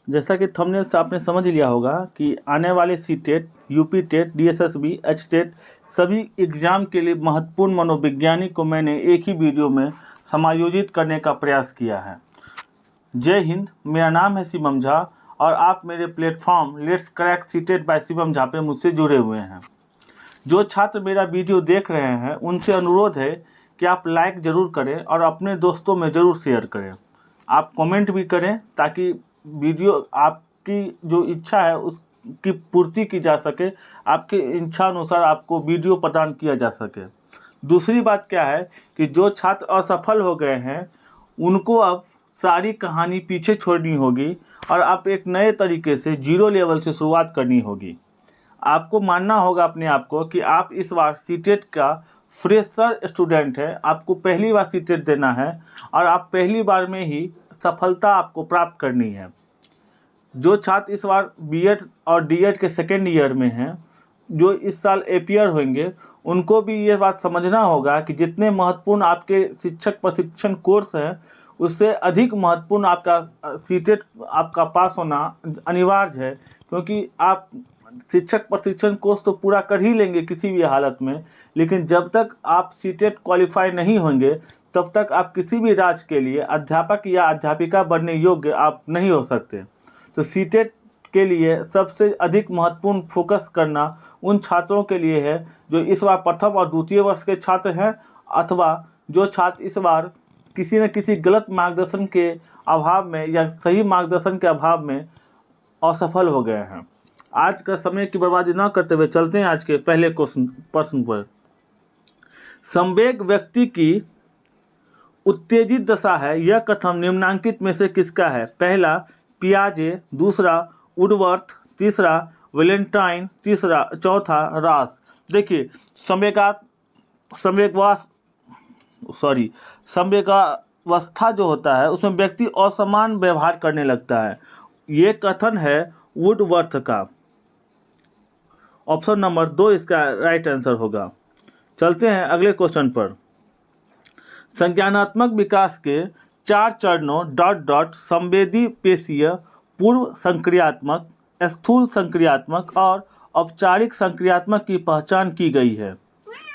जैसा कि थंबनेल से आपने समझ लिया होगा कि आने वाले C TET, UP TET, DSSB, H TET सभी एग्ज़ाम के लिए महत्वपूर्ण मनोवैज्ञानिक को मैंने एक ही वीडियो में समायोजित करने का प्रयास किया है। जय हिंद, मेरा नाम है शिवम झा और आप मेरे platform let's crack C TET by Shivam Jha पे मुझसे जुड़े हुए हैं। जो छात्र मेरा वीडियो देख रहे हैं उनसे अनुरोध है कि आप लाइक ज़रूर करें और अपने दोस्तों में ज़रूर शेयर करें। आप कमेंट भी करें ताकि वीडियो आपकी जो इच्छा है उसकी पूर्ति की जा सके, आपकी इच्छा अनुसार आपको वीडियो प्रदान किया जा सके। दूसरी बात क्या है कि जो छात्र असफल हो गए हैं उनको अब सारी कहानी पीछे छोड़नी होगी और आप एक नए तरीके से जीरो लेवल से शुरुआत करनी होगी। आपको मानना होगा अपने आप को कि आप इस बार सीटेट का फ्रेशर स्टूडेंट है, आपको पहली बार सीटेट देना है और आप पहली बार में ही सफलता आपको प्राप्त करनी है। जो छात्र इस बार बीएड और डीएड के सेकेंड ईयर में हैं, जो इस साल एपीयर होंगे, उनको भी ये बात समझना होगा कि जितने महत्वपूर्ण आपके शिक्षक प्रशिक्षण कोर्स हैं उससे अधिक महत्वपूर्ण आपका सीटेट आपका पास होना अनिवार्य है, क्योंकि आप शिक्षक प्रशिक्षण कोर्स तो पूरा कर ही लेंगे किसी भी हालत में, लेकिन जब तक आप सीटेट क्वालिफाई नहीं होंगे तब तक आप किसी भी राज्य के लिए अध्यापक या अध्यापिका बनने योग्य आप नहीं हो सकते। तो सीटेट के लिए सबसे अधिक महत्वपूर्ण फोकस करना उन छात्रों के लिए है जो इस बार प्रथम और द्वितीय वर्ष के छात्र हैं अथवा जो छात्र इस बार किसी न किसी गलत मार्गदर्शन के अभाव में या सही मार्गदर्शन के अभाव में असफल हो गए हैं। आज का समय की बर्बादी न करते हुए चलते हैं आज के पहले प्रश्न पर। संवेग व्यक्ति की उत्तेजित दशा है, यह कथन निम्नांकित में से किसका है? पहला पियाजे, दूसरा वुडवर्थ, तीसरा वैलेंटाइन, चौथा रास। देखिए संवेगावस्था जो होता है उसमें व्यक्ति असमान व्यवहार करने लगता है। ये कथन है वुडवर्थ का। ऑप्शन नंबर 2 इसका राइट आंसर होगा। चलते हैं अगले क्वेश्चन पर। संज्ञानात्मक विकास के 4 चरणों संवेदी पेशीय, पूर्व संक्रियात्मक, स्थूल संक्रियात्मक और औपचारिक संक्रियात्मक की पहचान की गई है।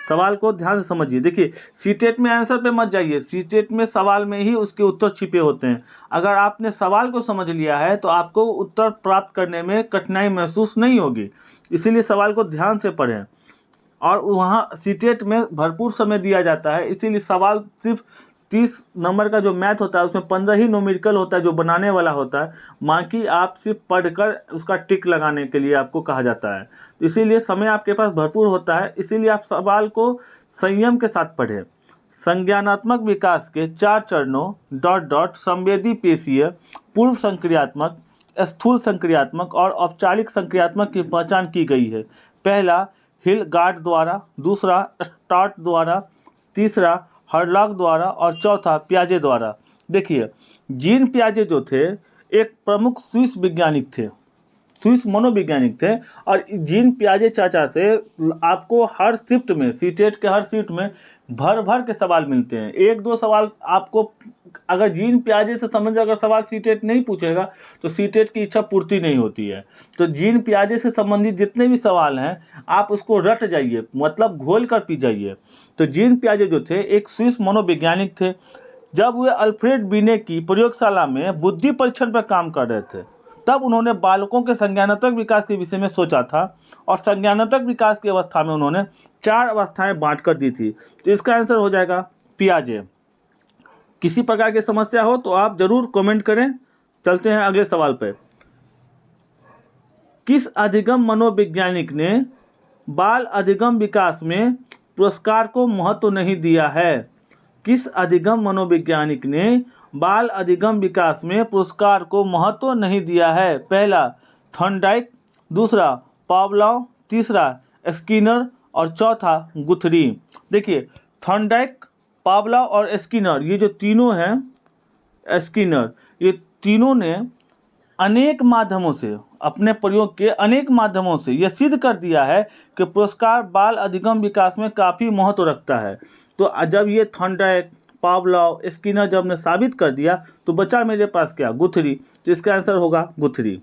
सवाल को ध्यान से समझिए। देखिए सीटेट में आंसर पे मत जाइए, सीटेट में सवाल में ही उसके उत्तर छिपे होते हैं। अगर आपने सवाल को समझ लिया है तो आपको उत्तर प्राप्त करने में कठिनाई महसूस नहीं होगी, इसीलिए सवाल को ध्यान से पढ़ें। और वहाँ सीटेट में भरपूर समय दिया जाता है, इसीलिए सवाल सिर्फ 30 नंबर का जो मैथ होता है उसमें 15 ही न्यूमेरिकल होता है जो बनाने वाला होता है, बाकी आप सिर्फ पढ़कर उसका टिक लगाने के लिए आपको कहा जाता है। इसीलिए समय आपके पास भरपूर होता है, इसीलिए आप सवाल को संयम के साथ पढ़ें। संज्ञानात्मक विकास के 4 चरणों संवेदी पेशीय, पूर्व संक्रियात्मक, स्थूल संक्रियात्मक और औपचारिक संक्रियात्मक की पहचान की गई है। पहला हिलगार्ड द्वारा, दूसरा स्टार्ट द्वारा, तीसरा हरलॉग द्वारा और चौथा पियाजे द्वारा। देखिए जीन पियाजे जो थे एक प्रमुख स्विस वैज्ञानिक थे, स्विस मनोवैज्ञानिक थे। और जीन पियाजे चाचा से आपको हर शिफ्ट में, सीटेट के हर शिफ्ट में भर भर के सवाल मिलते हैं। एक दो सवाल आपको अगर जीन पियाजे से समझ अगर सवाल सीटेट नहीं पूछेगा तो सीटेट की इच्छा पूर्ति नहीं होती है। तो जीन पियाजे से संबंधित जितने भी सवाल हैं आप उसको रट जाइए, मतलब घोल कर पी जाइए। तो जीन पियाजे जो थे एक स्विस मनोवैज्ञानिक थे। जब वे अल्फ्रेड बिने की प्रयोगशाला में बुद्धि परीक्षण पर काम कर रहे थे तब उन्होंने बालकों के संज्ञानात्मक विकास के विषय में सोचा था और संज्ञानात्मक विकास की अवस्था में उन्होंने 4 अवस्थाएं बांट कर दी थी। तो इसका आंसर हो जाएगा पियाजे। किसी प्रकार की समस्या हो तो आप जरूर कमेंट करें। चलते हैं अगले सवाल पर। किस अधिगम मनोवैज्ञानिक ने बाल अधिगम विकास में पुरस्कार को महत्व नहीं दिया है? किस अधिगम मनोवैज्ञानिक ने बाल अधिगम विकास में पुरस्कार को महत्व नहीं दिया है? पहला थॉर्नडाइक, दूसरा पावलोव, तीसरा स्किनर और चौथा गुथरी। देखिए थॉर्नडाइक, पावलोव और स्किनर, ये जो तीनों हैं, स्किनर, ये तीनों ने अनेक माध्यमों से, अपने प्रयोग के अनेक माध्यमों से यह सिद्ध कर दिया है कि पुरस्कार बाल अधिगम विकास में काफ़ी महत्व रखता है। तो जब ये थॉर्नडाइक, पावलोव, स्किनर जब ने साबित कर दिया तो बचा मेरे पास क्या, गुथरी। तो इसका आंसर होगा गुथरी।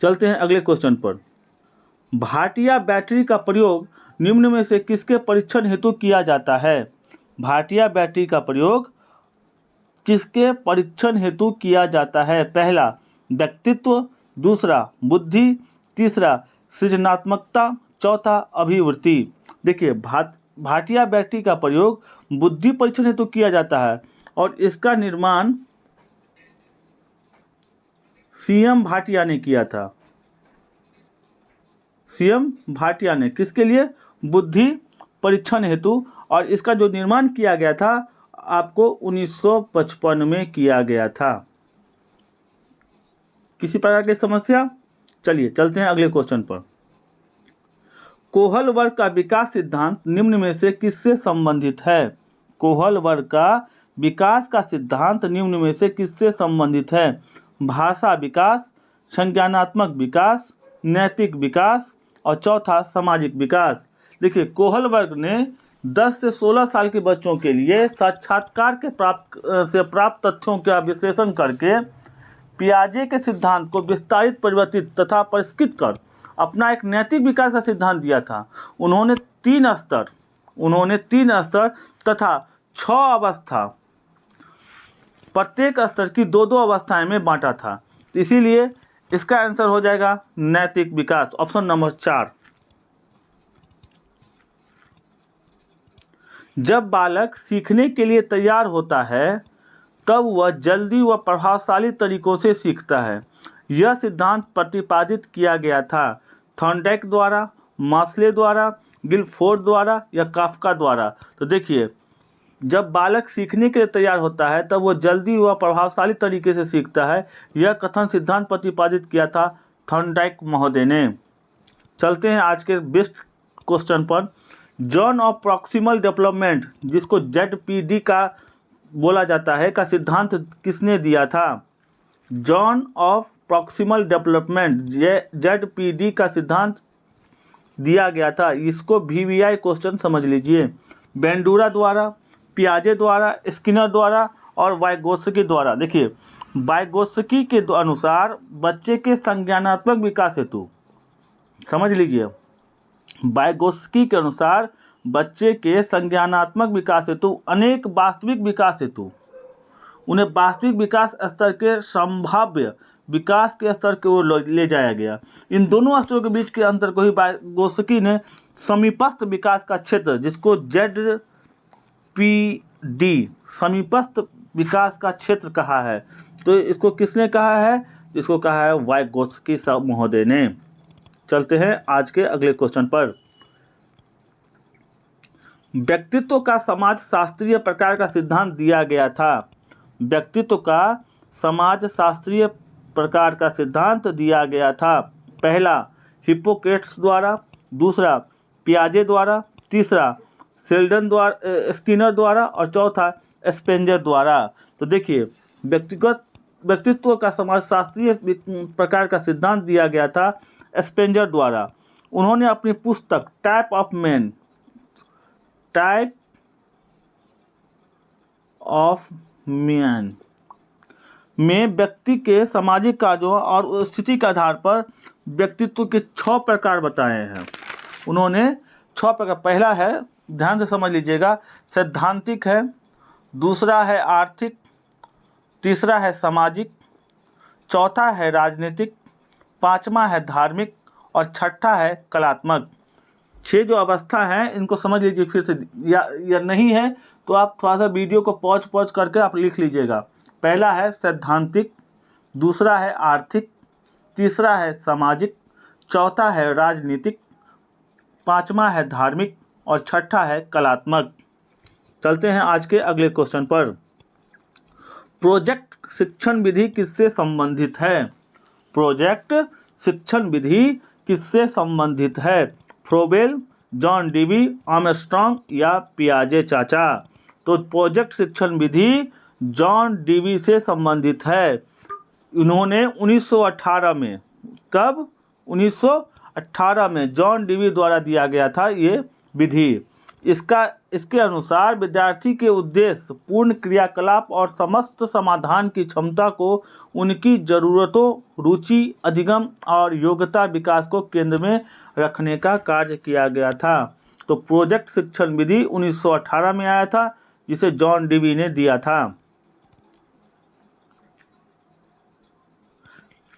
चलते हैं अगले क्वेश्चन पर। भाटिया बैटरी का प्रयोग निम्न में से किसके परीक्षण हेतु किया जाता है? भाटिया बैटरी का प्रयोग किसके परीक्षण हेतु किया जाता है? पहला व्यक्तित्व, दूसरा बुद्धि, तीसरा सृजनात्मकता, चौथा अभिवृत्ति। देखिए भाटिया बैटरी का प्रयोग बुद्धि परीक्षण हेतु किया जाता है और इसका निर्माण सीएम भाटिया ने किया था। सीएम भाटिया ने किसके लिए? बुद्धि परीक्षण हेतु। और इसका जो निर्माण किया गया था आपको 1955 में किया गया था। किसी प्रकार की समस्या? चलिए चलते हैं अगले क्वेश्चन पर। कोहल वर्ग का विकास सिद्धांत निम्न में से किससे संबंधित है? कोहल वर्ग का विकास का सिद्धांत निम्न में से किससे संबंधित है? भाषा विकास, संज्ञानात्मक विकास, नैतिक विकास और चौथा सामाजिक विकास। देखिए कोहल वर्ग ने 10 से 16 साल के बच्चों के लिए साक्षात्कार के प्राप्त तथ्यों का विश्लेषण करके पियाजे के सिद्धांत को विस्तारित, परिवर्तित तथा परिष्कृत कर अपना एक नैतिक विकास का सिद्धांत दिया था। उन्होंने तीन स्तर तथा 6 अवस्था, प्रत्येक स्तर की 2-2 अवस्थाएं में बांटा था। इसीलिए इसका आंसर हो जाएगा नैतिक विकास, ऑप्शन नंबर 4। जब बालक सीखने के लिए तैयार होता है तब वह जल्दी व प्रभावशाली तरीकों से सीखता है। यह सिद्धांत प्रतिपादित किया गया था थॉर्नडाइक द्वारा, मास्ले द्वारा, गिलफोर्ड द्वारा या काफ्का द्वारा। तो देखिए जब बालक सीखने के लिए तैयार होता है तब वह जल्दी व प्रभावशाली तरीके से सीखता है। यह कथन सिद्धांत प्रतिपादित किया था थॉर्नडाइक महोदय ने। चलते हैं आज के बेस्ट क्वेश्चन पर। जॉन ऑफ प्रॉक्सिमल डेवलपमेंट, जिसको ZPD का बोला जाता है, का सिद्धांत किसने दिया था? John of proximal development ZPD का सिद्धांत दिया गया था। इसको VVI क्वेश्चन समझ लीजिए। बेंडूरा द्वारा, पियाजे द्वारा, स्किनर द्वारा और वाइगोत्स्की द्वारा। देखिए वाइगोत्स्की के अनुसार बच्चे के संज्ञानात्मक विकास हेतु, समझ लीजिए, वाइगोत्स्की के अनुसार बच्चे के संज्ञानात्मक विकास हेतु अनेक वास्तविक विकास हेतु उन्हें वास्तविक विकास स्तर के संभाव्य विकास के स्तर की ओर ले जाया गया। इन दोनों स्तरों के बीच के अंतर को ही वाइगोत्स्की ने समीपस्थ विकास का क्षेत्र, जिसको ZPD समीपस्थ विकास का क्षेत्र कहा है। तो इसको किसने कहा है? इसको कहा है वाइगोत्स्की महोदय ने। चलते हैं आज के अगले क्वेश्चन पर। व्यक्तित्व का समाज शास्त्रीय प्रकार का सिद्धांत दिया गया था। व्यक्तित्व का समाज शास्त्रीय प्रकार का सिद्धांत दिया गया था। पहला हिप्पोक्रेट्स द्वारा, दूसरा पियाजे द्वारा, तीसरा शेल्डन द्वारा, स्किनर द्वारा और चौथा स्पेंजर द्वारा। तो देखिए व्यक्तित्व का समाजशास्त्रीय प्रकार का सिद्धांत दिया गया था स्पेंजर द्वारा। उन्होंने अपनी पुस्तक टाइप ऑफ मैन में व्यक्ति के सामाजिक कार्यों और स्थिति के आधार पर व्यक्तित्व के 6 प्रकार बताए हैं। उन्होंने 6 प्रकार, पहला है, ध्यान से समझ लीजिएगा, सैद्धांतिक है, दूसरा है आर्थिक, तीसरा है सामाजिक, चौथा है राजनीतिक, पांचवा है धार्मिक और छठा है कलात्मक। 6 जो अवस्था हैं इनको समझ लीजिए फिर से, या नहीं है तो आप थोड़ा सा वीडियो को पॉज करके आप लिख लीजिएगा। पहला है सैद्धांतिक, दूसरा है आर्थिक, तीसरा है सामाजिक, चौथा है राजनीतिक, पांचवा है धार्मिक और छठा है कलात्मक। चलते हैं आज के अगले क्वेश्चन पर। प्रोजेक्ट शिक्षण विधि किससे संबंधित है? प्रोजेक्ट शिक्षण विधि किससे संबंधित है? फ्रोबेल, जॉन डीवी, आर्मस्ट्रांग या पियाजे चाचा? तो प्रोजेक्ट शिक्षण विधि जॉन डीवी से संबंधित है। इन्होंने 1918 में, कब? 1918 में जॉन डीवी द्वारा दिया गया था ये विधि। इसके अनुसार विद्यार्थी के उद्देश्य पूर्ण क्रियाकलाप और समस्त समाधान की क्षमता को उनकी ज़रूरतों, रुचि, अधिगम और योग्यता विकास को केंद्र में रखने का कार्य किया गया था। तो प्रोजेक्ट शिक्षण विधि 1918 में आया था, जिसे जॉन डेवी ने दिया था।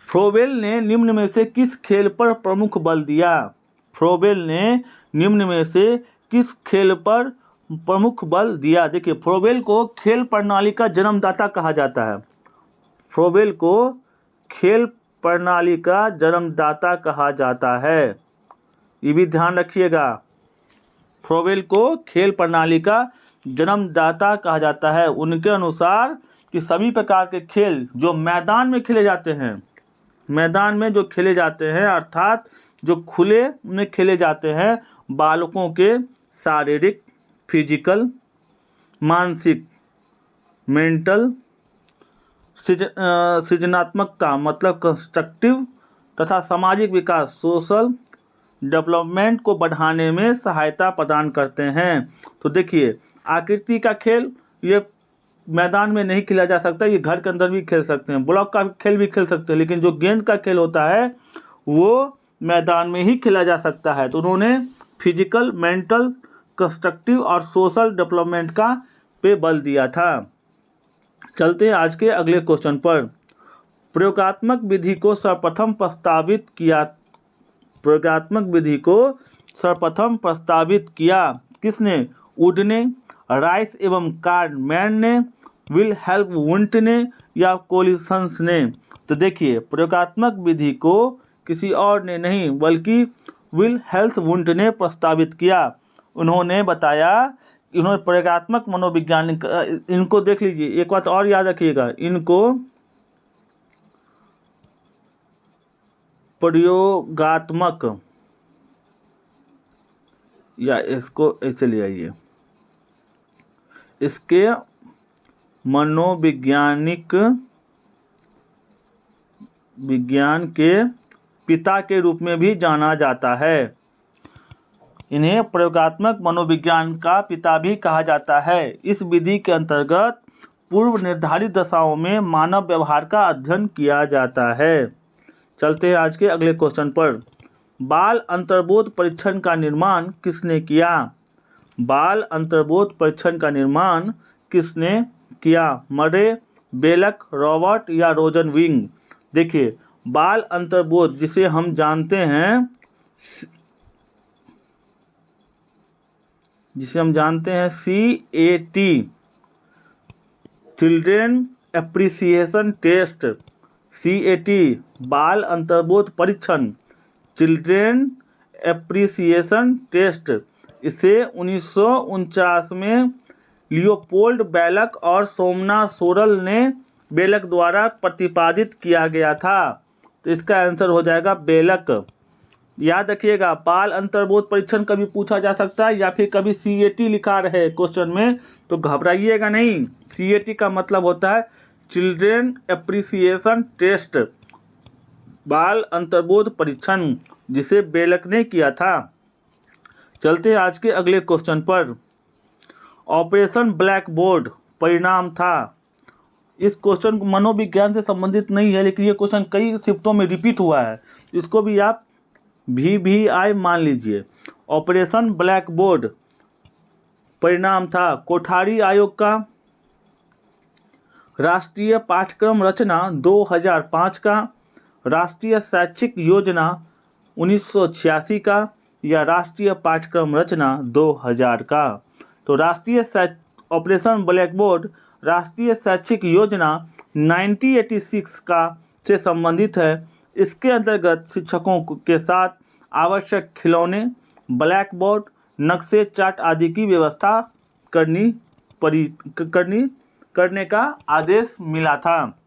फ्रोबेल ने निम्न में से किस खेल पर प्रमुख बल दिया? फ्रोबेल ने निम्न में से किस खेल पर प्रमुख बल दिया? देखिए, फ्रोबेल को खेल प्रणाली का जन्मदाता कहा जाता है। फ्रोबेल को खेल प्रणाली का जन्मदाता कहा जाता है, ये भी ध्यान रखिएगा। फ्रोबेल को खेल प्रणाली का जन्मदाता कहा जाता है। उनके अनुसार कि सभी प्रकार के खेल जो मैदान में खेले जाते हैं, मैदान में जो खेले जाते हैं अर्थात जो खुले में खेले जाते हैं, बालकों के शारीरिक, फिजिकल, मानसिक, मेंटल, सृजनात्मकता मतलब कंस्ट्रक्टिव तथा सामाजिक विकास सोशल डेवलपमेंट को बढ़ाने में सहायता प्रदान करते हैं। तो देखिए, आकृति का खेल ये मैदान में नहीं खेला जा सकता, ये घर के अंदर भी खेल सकते हैं, ब्लॉक का खेल भी खेल सकते हैं, लेकिन जो गेंद का खेल होता है वो मैदान में ही खेला जा सकता है। तो उन्होंने फिजिकल, मेंटल, कंस्ट्रक्टिव और सोशल डेवलपमेंट का पे बल दिया था। चलते हैं आज के अगले क्वेश्चन पर। प्रयोगात्मक विधि को सर्वप्रथम प्रस्तावित किया किसने? वुड ने, राइस एवं कार्लमैन ने, विलहेल्म वुंट ने या कोलिन्स ने? तो देखिए, प्रयोगात्मक विधि को किसी और ने नहीं बल्कि विलहेल्म वुंट ने प्रस्तावित किया। उन्होंने बताया, इन्होंने प्रयोगात्मक मनोविज्ञानिक, इनको देख लीजिए, एक बात और याद रखिएगा, इनको प्रयोगात्मक, या इसको ऐसे ले आइए, इसके मनोवैज्ञानिक विज्ञान के पिता के रूप में भी जाना जाता है। इन्हें प्रयोगात्मक मनोविज्ञान का पिता भी कहा जाता है। इस विधि के अंतर्गत पूर्व निर्धारित दशाओं में मानव व्यवहार का अध्ययन किया जाता है। चलते हैं आज के अगले क्वेश्चन पर। बाल अंतर्बोध परीक्षण का निर्माण किसने किया? बाल अंतर्बोध परीक्षण का निर्माण किसने किया? मरे, बेलक, रॉबर्ट या रोजनविंग? देखिए, बाल अंतर्बोध जिसे हम जानते हैं CAT, children appreciation test, CAT बाल अंतर्बोध परीक्षण, चिल्ड्रेन एप्रिसिएशन टेस्ट, इसे 1949 में लियोपोल्ड बेलक और सोमनाथ सोरल ने बेलक द्वारा प्रतिपादित किया गया था। तो इसका आंसर हो जाएगा बेलक। याद रखिएगा, बाल अंतर्बोध परीक्षण कभी पूछा जा सकता है या फिर कभी CAT लिखा रहे क्वेश्चन में तो घबराइएगा नहीं। CAT का मतलब होता है चिल्ड्रेन एप्रिसिएशन टेस्ट, बाल अंतर्बोध परीक्षण, जिसे बेलक ने किया था। चलते हैं आज के अगले क्वेश्चन पर। ऑपरेशन ब्लैक बोर्ड परिणाम था। इस क्वेश्चन मनोविज्ञान से संबंधित नहीं है, लेकिन ये क्वेश्चन कई शिफ्टों में रिपीट हुआ है, इसको भी आप VVI मान लीजिए। ऑपरेशन ब्लैक बोर्ड परिणाम था कोठारी आयोग का, राष्ट्रीय पाठ्यक्रम रचना 2005 का, राष्ट्रीय शैक्षिक योजना 1986 का या राष्ट्रीय पाठ्यक्रम रचना 2000 का। तो ऑपरेशन ब्लैक बोर्ड राष्ट्रीय शैक्षिक योजना 1986 का से संबंधित है। इसके अंतर्गत शिक्षकों के साथ आवश्यक खिलौने, ब्लैक बोर्ड, नक्शे, चार्ट आदि की व्यवस्था करने का आदेश मिला था।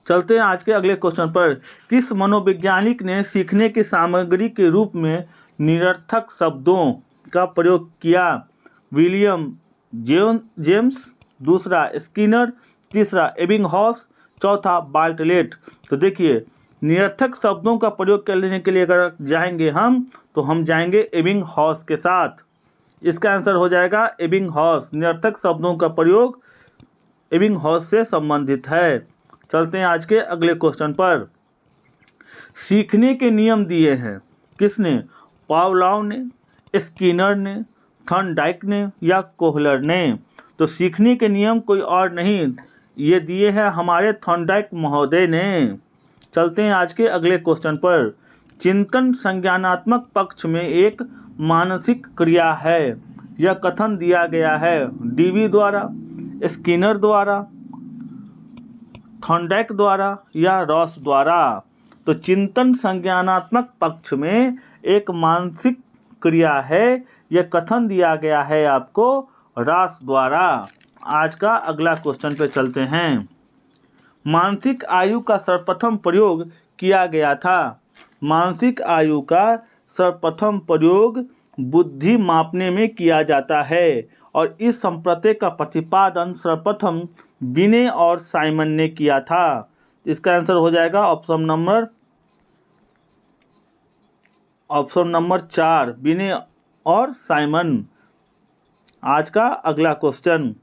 चलते हैं आज के अगले क्वेश्चन पर। किस मनोवैज्ञानिक ने सीखने की सामग्री के रूप में निरर्थक शब्दों का प्रयोग किया? विलियम जेम्स, दूसरा स्किनर, तीसरा एबिंगहॉस, चौथा बार्टलेट। तो देखिए, निरर्थक शब्दों का प्रयोग करने के लिए अगर जाएंगे हम तो हम जाएंगे एबिंगहॉस के साथ। इसका आंसर हो जाएगा एबिंगहॉस। निरर्थक शब्दों का प्रयोग एबिंगहॉस से संबंधित है। चलते हैं आज के अगले क्वेश्चन पर। सीखने के नियम दिए हैं किसने? पावलोव ने, स्किनर ने, थॉर्नडाइक ने या कोहलर ने? तो सीखने के नियम कोई और नहीं, ये दिए हैं हमारे थॉर्नडाइक महोदय ने। चलते हैं आज के अगले क्वेश्चन पर। चिंतन संज्ञानात्मक पक्ष में एक मानसिक क्रिया है। यह कथन दिया गया है डीवी द्वारा, स्किनर द्वारा, थॉर्नडाइक द्वारा या रॉस द्वारा? तो चिंतन संज्ञानात्मक पक्ष में एक मानसिक क्रिया है, यह कथन दिया गया है आपको रॉस द्वारा। आज का अगला क्वेश्चन पे चलते हैं। मानसिक आयु का सर्वप्रथम प्रयोग किया गया था। मानसिक आयु का सर्वप्रथम प्रयोग बुद्धि मापने में किया जाता है और इस संप्रत्यय का प्रतिपादन सर्वप्रथम बिने और साइमन ने किया था। इसका आंसर हो जाएगा ऑप्शन नंबर 4, बिने और साइमन। आज का अगला क्वेश्चन।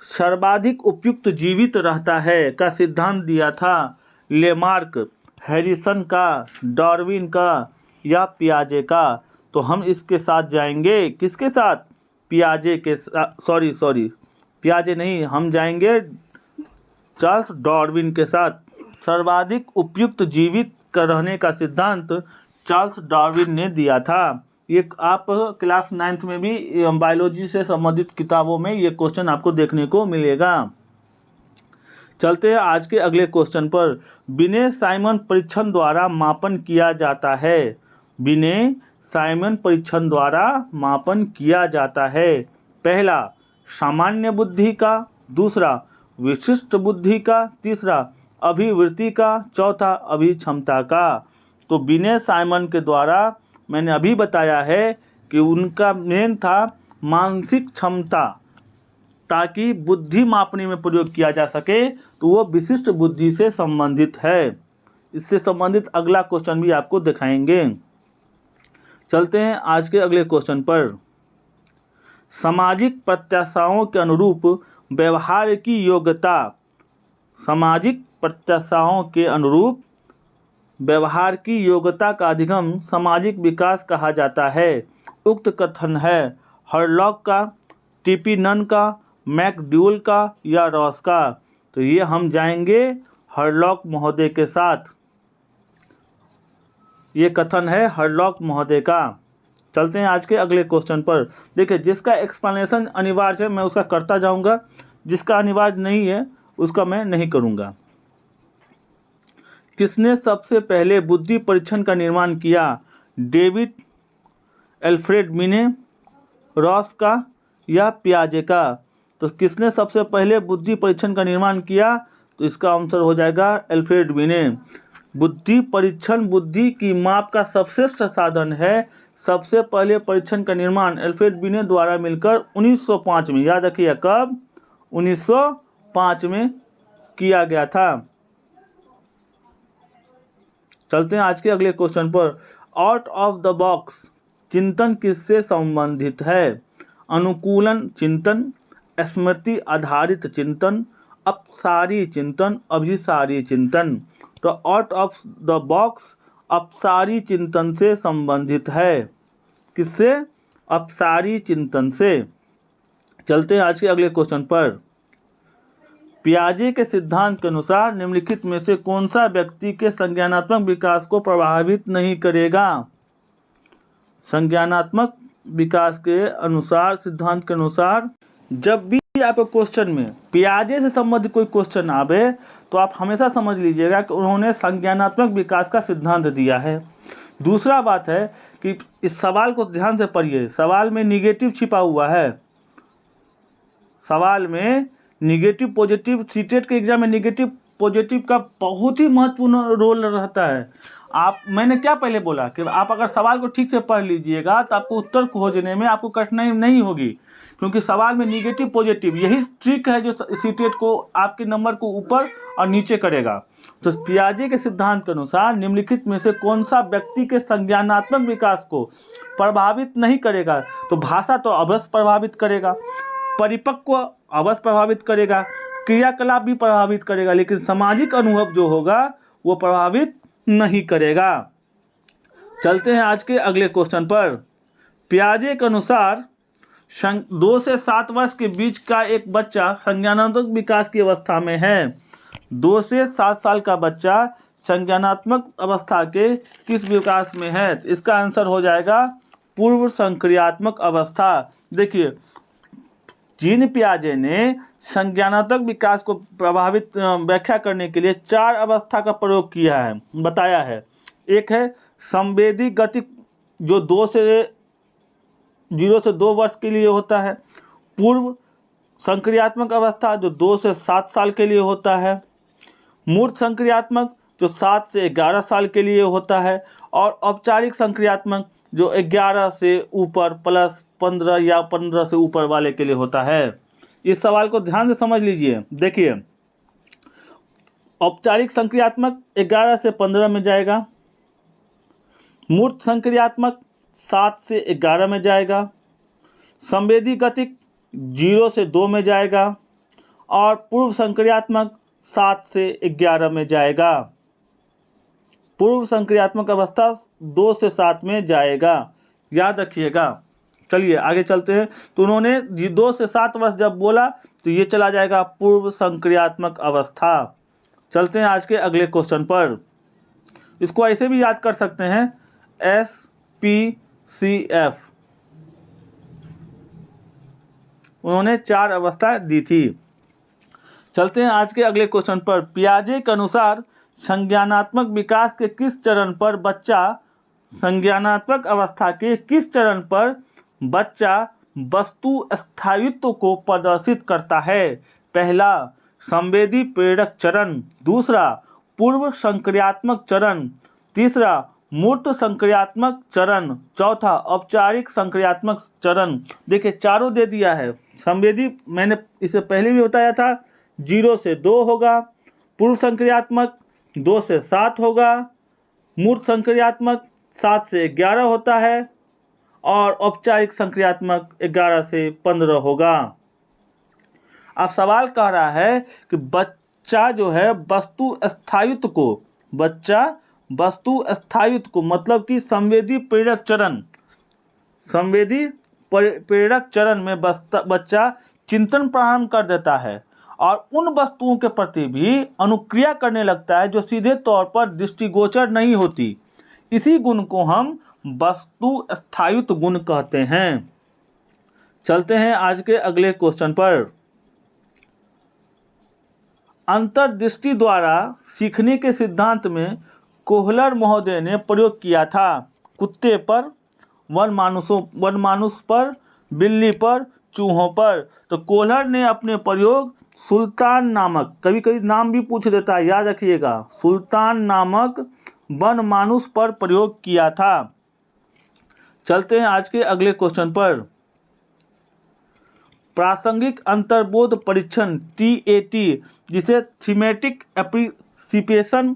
सर्वाधिक उपयुक्त जीवित रहता है का सिद्धांत दिया था लेमार्क, हैरिसन का, डार्विन का या पियाजे का? तो हम इसके साथ जाएंगे, किसके साथ? पियाजे के साथ। सॉरी पियाजे नहीं, हम जाएंगे चार्ल्स डार्विन के साथ। सर्वाधिक उपयुक्त जीवित का रहने का सिद्धांत चार्ल्स डार्विन ने दिया था। ये आप क्लास 9th में भी बायोलॉजी से संबंधित किताबों में ये क्वेश्चन आपको देखने को मिलेगा। चलते हैं आज के अगले क्वेश्चन पर। बिने साइमन परीक्षण द्वारा मापन किया जाता है। बिने साइमन परीक्षण द्वारा मापन किया जाता है। पहला सामान्य बुद्धि का, दूसरा विशिष्ट बुद्धि का, तीसरा अभिवृत्ति का, चौथा अभिक्षमता का। तो बिने साइमन के द्वारा मैंने अभी बताया है कि उनका मेन था मानसिक क्षमता, ताकि बुद्धि मापने में प्रयोग किया जा सके, तो वो विशिष्ट बुद्धि से संबंधित है। इससे संबंधित अगला क्वेश्चन भी आपको दिखाएंगे। चलते हैं आज के अगले क्वेश्चन पर। सामाजिक प्रत्याशाओं के अनुरूप व्यवहार की योग्यता। सामाजिक प्रत्याशाओं के अनुरूप व्यवहार की योग्यता का अधिगम सामाजिक विकास कहा जाता है। उक्त कथन है हरलॉक का, टीपी नन का, मैकडूगल का या रॉस का? तो ये हम जाएंगे हरलॉक महोदय के साथ। ये कथन है हरलॉक महोदय का। चलते हैं आज के अगले क्वेश्चन पर। देखिए, जिसका एक्सप्लेनेशन अनिवार्य है मैं उसका करता जाऊंगा, जिसका अनिवार्य नहीं है उसका मैं नहीं करूंगा। किसने सबसे पहले बुद्धि परीक्षण का निर्माण किया? डेविड एल्फ्रेड बिने, रॉस का या पियाजे का? तो किसने सबसे पहले बुद्धि परीक्षण का निर्माण किया? तो इसका आंसर हो जाएगा एल्फ्रेड बिने। बुद्धि परीक्षण बुद्धि की माप का सर्वश्रेष्ठ साधन है। सबसे पहले परीक्षण का निर्माण एल्फ्रेड बिने द्वारा मिलकर 1905 में, याद रखिए कब? 1905 में किया गया था। चलते हैं आज के अगले क्वेश्चन पर। आउट ऑफ द बॉक्स चिंतन किससे संबंधित है? अनुकूलन चिंतन, स्मृति आधारित चिंतन, अपसारी चिंतन, अभिसारी चिंतन? तो आउट ऑफ द बॉक्स अपसारी चिंतन से संबंधित है। किससे? अपसारी चिंतन से। चलते हैं आज के अगले क्वेश्चन पर। पियाजे के सिद्धांत के अनुसार निम्नलिखित में से कौन सा व्यक्ति के संज्ञानात्मक विकास को प्रभावित नहीं करेगा? संज्ञानात्मक विकास के अनुसार, सिद्धांत के अनुसार, जब भी आपको क्वेश्चन में पियाजे से संबंधित कोई क्वेश्चन आवे तो आप हमेशा समझ लीजिएगा कि उन्होंने संज्ञानात्मक विकास का सिद्धांत दिया है। दूसरा बात है कि इस सवाल को ध्यान से पढ़िए, सवाल में निगेटिव छिपा हुआ है। सवाल में निगेटिव पॉजिटिव, सीटेट के एग्जाम में निगेटिव पॉजिटिव का बहुत ही महत्वपूर्ण रोल रहता है। मैंने क्या पहले बोला कि आप अगर सवाल को ठीक से पढ़ लीजिएगा तो आपको उत्तर खोजने में आपको कठिनाई नहीं होगी, क्योंकि सवाल में निगेटिव पॉजिटिव यही ट्रिक है जो सीटेट को आपके नंबर को ऊपर और नीचे करेगा। तो पियाजे के सिद्धांत के अनुसार निम्नलिखित में से कौन सा व्यक्ति के संज्ञानात्मक विकास को प्रभावित नहीं करेगा? तो भाषा तो अवश्य प्रभावित करेगा, परिपक्व अवश्य प्रभावित करेगा, क्रियाकलाप भी प्रभावित करेगा, लेकिन सामाजिक अनुभव जो होगा वो प्रभावित नहीं करेगा। चलते हैं आज के अगले क्वेश्चन पर। पियाजे के अनुसार 2 से 7 वर्ष के बीच का एक बच्चा संज्ञानात्मक विकास की अवस्था में है। 2 से 7 साल का बच्चा संज्ञानात्मक अवस्था के किस विकास में है? इसका आंसर हो जाएगा पूर्व संक्रियात्मक अवस्था। देखिए, जीन पियाजे ने संज्ञानात्मक विकास को प्रभावित व्याख्या करने के लिए 4 अवस्था का प्रयोग किया है, बताया है। एक है संवेदी गति जो 0 से 2 वर्ष के लिए होता है, पूर्व संक्रियात्मक अवस्था जो 2 से 7 साल के लिए होता है, मूर्त संक्रियात्मक जो 7 से 11 साल के लिए होता है, और औपचारिक संक्रियात्मक जो 11 से ऊपर प्लस 15 या 15 से ऊपर वाले के लिए होता है। इस सवाल को ध्यान से समझ लीजिए। देखिए, औपचारिक संक्रियात्मक 11 से 15 में जाएगा, मूर्त संक्रियात्मक 7 से 11 में जाएगा, संवेदी गतिक 0 से 2 में जाएगा, और पूर्व संक्रियात्मक 7 से 11 में जाएगा। पूर्व संक्रियात्मक अवस्था 2 से 7 में जाएगा, याद रखिएगा। चलिए आगे चलते हैं। तो उन्होंने 2 से 7 वर्ष जब बोला तो ये चला जाएगा पूर्व संक्रियात्मक अवस्था। चलते हैं आज के अगले क्वेश्चन पर। इसको ऐसे भी याद कर सकते हैं, SPCF। उन्होंने 4 अवस्था दी थी। चलते हैं आज के अगले क्वेश्चन पर। पियाजे के अनुसार संज्ञानात्मक विकास के किस चरण पर बच्चा संज्ञानात्मक अवस्था के किस चरण पर बच्चा वस्तु स्थायित्व को प्रदर्शित करता है? पहला संवेदी प्रेरक चरण, दूसरा पूर्व संक्रियात्मक चरण, तीसरा मूर्त संक्रियात्मक चरण, चौथा औपचारिक संक्रियात्मक चरण। देखिए, चारों दे दिया है। संवेदी मैंने इसे पहले भी बताया था, 0 से 2 होगा, पूर्व संक्रियात्मक 2 से 7 होगा, मूर्त संक्रियात्मक 7 से 11 होता है, और औपचारिक संक्रियात्मक 11 से 15 होगा। अब सवाल कह रहा है कि बच्चा जो है वस्तु स्थायित्व को मतलब कि संवेदी प्रेरक चरण में बच्चा चिंतन प्रारंभ कर देता है और उन वस्तुओं के प्रति भी अनुक्रिया करने लगता है जो सीधे तौर पर दृष्टिगोचर नहीं होती। इसी गुण को हम वस्तु स्थायित्व गुण कहते हैं। चलते हैं आज के अगले क्वेश्चन पर। अंतर्दृष्टि द्वारा सीखने के सिद्धांत में कोहलर महोदय ने प्रयोग किया था कुत्ते पर, वनमानुष पर, बिल्ली पर, चूहों पर। तो कोहलर ने अपने प्रयोग सुल्तान नामक, कभी कभी नाम भी पूछ देता है, याद रखिएगा, सुल्तान नामक वनमानुष पर प्रयोग किया था। चलते हैं आज के अगले क्वेश्चन पर। प्रासंगिक अंतर्बोध परीक्षण TAT, जिसे थीमेटिक एप्रिसिएशन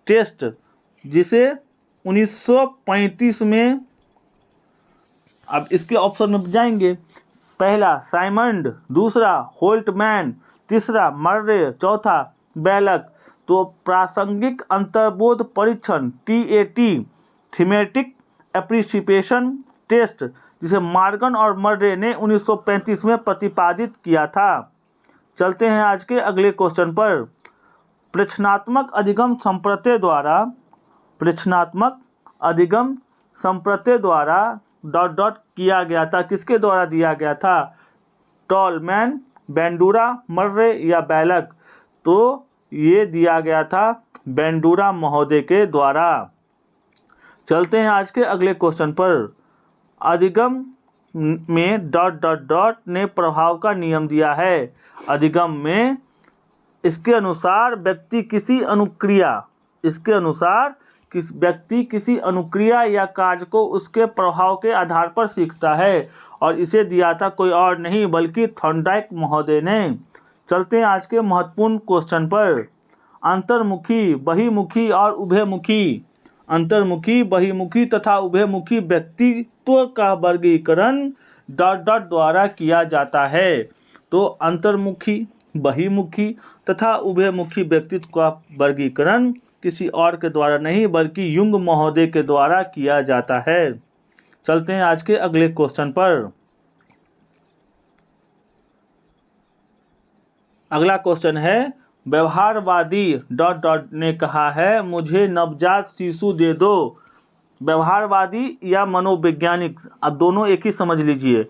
टेस्ट, जिसे 1935 में, अब इसके ऑप्शन में जाएंगे, पहला साइमंड, दूसरा होल्टमैन, तीसरा मर्रे, चौथा बेलक। तो प्रासंगिक अंतर्बोध परीक्षण TAT, थीमेटिक एप्रिसिएशन टेस्ट, जिसे मॉर्गन और मर्रे ने 1935 में प्रतिपादित किया था। चलते हैं आज के अगले क्वेश्चन पर। प्रश्नात्मक अधिगम संप्रत्यय द्वारा ... किया गया था, किसके द्वारा दिया गया था? टॉलमैन, बेंडूरा, मर्रे या बेलक? तो ये दिया गया था बेंडूरा महोदय के द्वारा। चलते हैं आज के अगले क्वेश्चन पर। अधिगम में डॉट डॉट डॉट ने प्रभाव का नियम दिया है। अधिगम में इसके अनुसार व्यक्ति किसी अनुक्रिया या कार्य को उसके प्रभाव के आधार पर सीखता है, और इसे दिया था कोई और नहीं बल्कि थॉर्नडाइक महोदय ने। चलते हैं आज के महत्वपूर्ण क्वेश्चन पर। अंतर्मुखी, बहिमुखी और उभयमुखी, अंतर्मुखी, बहिमुखी तथा उभयमुखी व्यक्तित्व का वर्गीकरण डॉट डॉट द्वारा किया जाता है। तो अंतर्मुखी, बहिमुखी तथा उभयमुखी व्यक्तित्व का वर्गीकरण किसी और के द्वारा नहीं बल्कि युंग महोदय के द्वारा किया जाता है। चलते हैं आज के अगले क्वेश्चन पर। अगला क्वेश्चन है, व्यवहारवादी डॉट डॉट ने कहा है मुझे नवजात शिशु दे दो। व्यवहारवादी या मनोवैज्ञानिक, अब दोनों एक ही समझ लीजिए,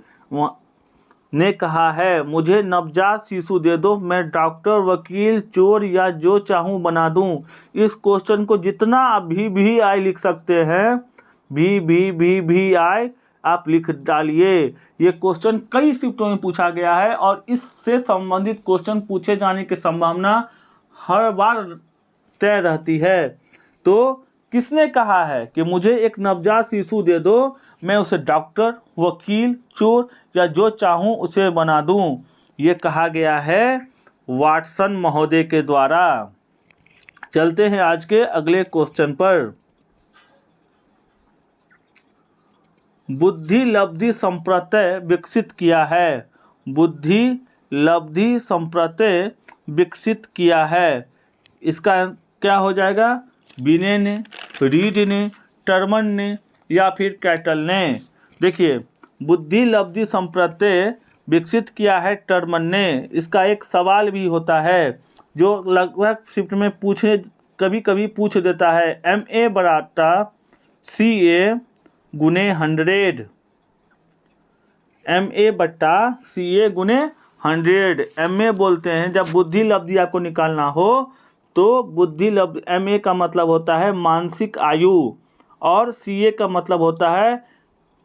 ने कहा है मुझे नवजात शिशु दे दो, मैं डॉक्टर, वकील, चोर या जो चाहूँ बना दूं। इस क्वेश्चन को जितना आप भी आई लिख सकते हैं, भी आई आप लिख डालिए। ये क्वेश्चन कई शिफ्टों में पूछा गया है और इससे संबंधित क्वेश्चन पूछे जाने की संभावना हर बार तय रहती है। तो किसने कहा है कि मुझे एक नवजात शिशु दे दो, मैं उसे डॉक्टर, वकील, चोर या जो चाहूं उसे बना दूं? ये कहा गया है वाटसन महोदय के द्वारा। चलते हैं आज के अगले क्वेश्चन पर। बुद्धि लब्धि संप्रत्यय विकसित किया है। बुद्धि लब्धि संप्रत्यय विकसित किया है। इसका क्या हो जाएगा? बिने ने, रीड ने, टर्मन ने या फिर कैटल ने। देखिए, बुद्धि लब्धि संप्रत्यय विकसित किया है टर्मन ने। इसका एक सवाल भी होता है जो लगभग शिफ्ट में कभी कभी पूछ देता है, MA बराटा CA गुने 100, MA बट्टा CA गुने 100। MA बोलते हैं जब बुद्धि लब्धि आपको निकालना हो तो बुद्धि लब्धि MA का मतलब होता है मानसिक आयु और CA का मतलब होता है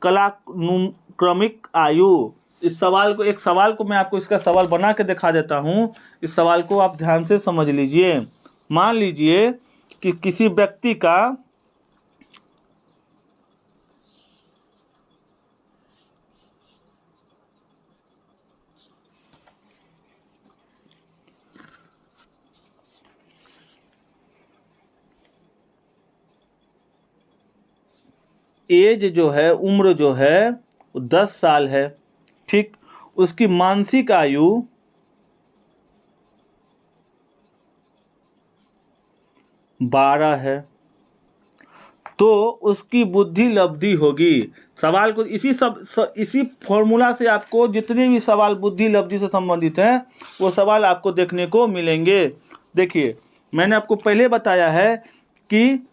कालानुक्रमिक आयु। इस सवाल को मैं आपको इसका सवाल बना के दिखा देता हूँ। इस सवाल को आप ध्यान से समझ लीजिए। मान लीजिए कि किसी व्यक्ति का एज जो है, उम्र जो है 10 साल है, ठीक। उसकी मानसिक आयु 12 है, तो उसकी बुद्धि लब्धि होगी। सवाल को इसी फॉर्मूला से आपको जितने भी सवाल बुद्धि लब्धि से संबंधित हैं वो सवाल आपको देखने को मिलेंगे। देखिए, मैंने आपको पहले बताया है कि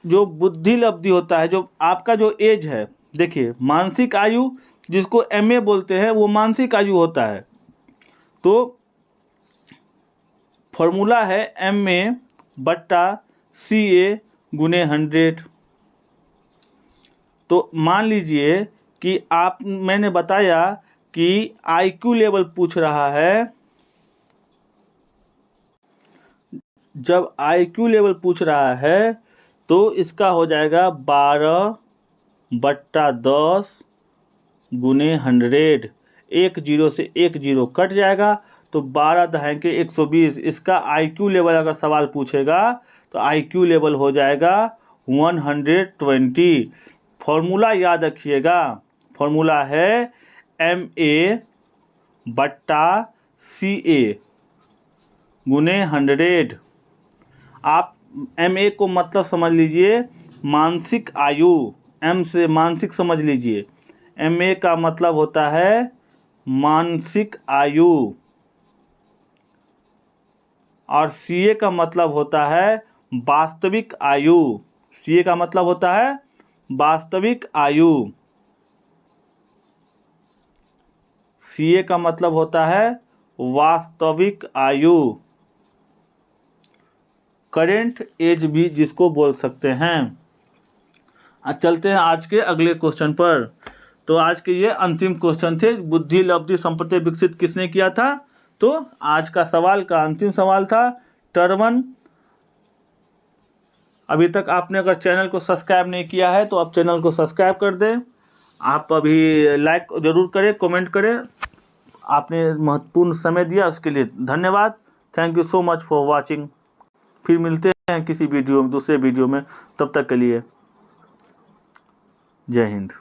जो बुद्धि लब्धि होता है, जो आपका जो एज है, देखिए मानसिक आयु जिसको MA बोलते हैं वो मानसिक आयु होता है। तो फॉर्मूला है MA बट्टा CA गुने 100। तो मान लीजिए कि मैंने बताया कि IQ लेवल पूछ रहा है। जब IQ लेवल पूछ रहा है तो इसका हो जाएगा 12 बट्टा 10 गुने 100। एक जीरो से एक जीरो कट जाएगा तो 12 दहाई 120। इसका IQ लेवल अगर सवाल पूछेगा तो IQ लेवल हो जाएगा 120। फॉर्मूला याद रखिएगा, फॉर्मूला है MA बट्टा CA गुने 100। आप MA को मतलब समझ लीजिए मानसिक आयु, M से मानसिक समझ लीजिए। MA का मतलब होता है मानसिक आयु और CA का मतलब होता है वास्तविक आयु। CA का मतलब होता है वास्तविक आयु। CA का मतलब होता है वास्तविक आयु, करेंट एज भी जिसको बोल सकते हैं। चलते हैं आज के अगले क्वेश्चन पर। तो आज के ये अंतिम क्वेश्चन थे। बुद्धि लब्धि संप्रत्यय विकसित किसने किया था? तो आज का सवाल का अंतिम सवाल था टर्वन। अभी तक आपने अगर चैनल को सब्सक्राइब नहीं किया है तो आप चैनल को सब्सक्राइब कर दें। आप अभी लाइक जरूर करें, कमेंट करें। आपने महत्वपूर्ण समय दिया उसके लिए धन्यवाद। Thank you so much for watching. फिर मिलते हैं किसी वीडियो में, दूसरे वीडियो में। तब तक के लिए जय हिंद।